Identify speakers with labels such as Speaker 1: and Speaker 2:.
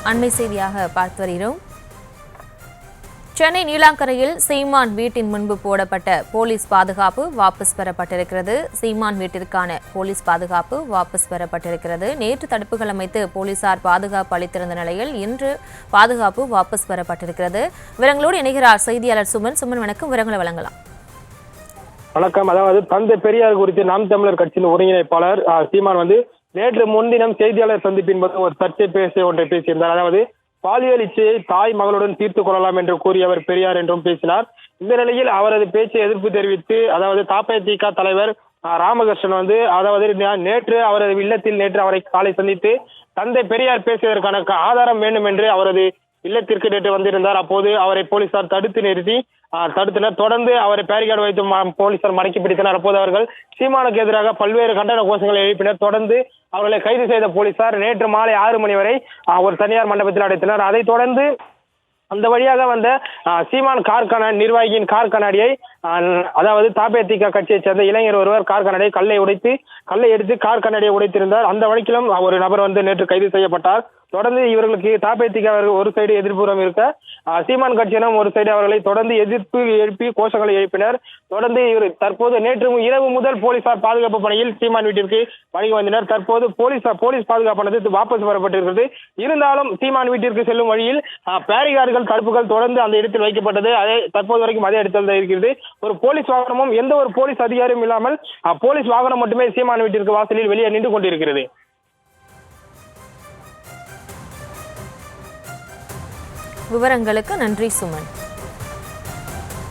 Speaker 1: அண்மை செய்தியாக பார்த்து வருகிறோம். சென்னை நீலாங்கரையில் சீமான் வீட்டின் முன்பு போடப்பட்ட போலீஸ் பாதுகாப்பு வாபஸ் பெறப்பட்டிருக்கிறது. சீமான் வீட்டிற்கான போலீஸ் பாதுகாப்பு வாபஸ் பெறப்பட்டிருக்கிறது. நேற்று தடுப்புகள் அமைத்து போலீசார் பாதுகாப்பு அளித்திருந்த நிலையில் இன்று பாதுகாப்பு வாபஸ் பெறப்பட்டிருக்கிறது. விவரங்களோடு இணைகிறார் செய்தியாளர் சுமன். சுமன், வணக்கம். விவரங்களை வழங்கலாம்.
Speaker 2: வணக்கம். அதாவது தந்தை பெரியார் குறித்து நாம் தமிழர் கட்சியின் ஒருங்கிணைப்பாளர் சீமான் நேற்று முன்தினம் செய்தியாளர் சந்திப்பின் போது ஒரு சர்ச்சை ஒன்றை பேசியிருந்தார். அதாவது பாலியல் இச்சையை தாய் மகளுடன் தீர்த்துக் கொள்ளலாம் என்று கூறியவர் பெரியார் என்றும் பேசினார். இந்த நிலையில் அவரது பேச்சை எதிர்ப்பு தெரிவித்து அதாவது தபதிக தலைவர் ராமகிருஷ்ணன் அதாவது நேற்று அவரது இல்லத்தில் அவரை காலை சந்தித்து தந்தை பெரியார் பேசியதற்கான ஆதாரம் வேண்டும் என்று அவரது இல்லத்திற்கு நேற்று வந்திருந்தார். அப்போது அவரை போலீசார் தடுத்தனர். தொடர்ந்து அவரை பேரிகார்டு வைத்து போலீசார் மடக்கி பிடித்தனர். அப்போது அவர்கள் சீமானுக்கு எதிராக பல்வேறு கண்டன கோஷங்களை எழுப்பினர். தொடர்ந்து அவர்களை கைது செய்த போலீசார் நேற்று மாலை 6 மணி வரை ஒரு தனியார் மண்டபத்தில் அடைத்தனர். அதைத் தொடர்ந்து அந்த வழியாக வந்த சீமான் நிர்வாகியின் கார் கண்ணாடியை அதாவது தபதிக கட்சியைச் சேர்ந்த இளைஞர் ஒருவர் கார் கண்ணாடியை கல்லை எடுத்து கார் கண்ணாடியை உடைத்திருந்தார். அந்த வழக்கிலும் ஒரு நபர் நேற்று கைது செய்யப்பட்டார். தொடர்ந்து இவர்களுக்கு தபதிக ஒரு சைடு எதிர்ப்புறம் இருக்க சீமான் கட்சியினம் ஒரு சைடு அவர்களை தொடர்ந்து எதிர்ப்பு எழுப்பி கோஷங்களை எழுப்பினர். தொடர்ந்து இவர் தற்போது நேற்று இரவு முதல் போலீசார் பாதுகாப்பு பணியில் சீமான் வீட்டிற்கு வழங்கி வந்தனர். தற்போது போலீஸ் பாதுகாப்பானது வாபஸ் பெறப்பட்டிருக்கிறது. இருந்தாலும் சீமான் வீட்டிற்கு செல்லும் வழியில் பேரிகார்டுகள் தடுப்புகள் தொடர்ந்து அந்த இடத்தில் வைக்கப்பட்டது. தற்போது வரைக்கும் அதே இடத்தில் இருக்கிறது. ஒரு போலீஸ் வாகனமும் எந்த ஒரு போலீஸ் அதிகாரியும் இல்லாமல் போலீஸ் வாகனம் மட்டுமே சீமான் வீட்டிற்கு வாசலில் வெளியே நின்று கொண்டிருக்கிறது.
Speaker 1: விவரங்களுக்கு நன்றி சுமன்.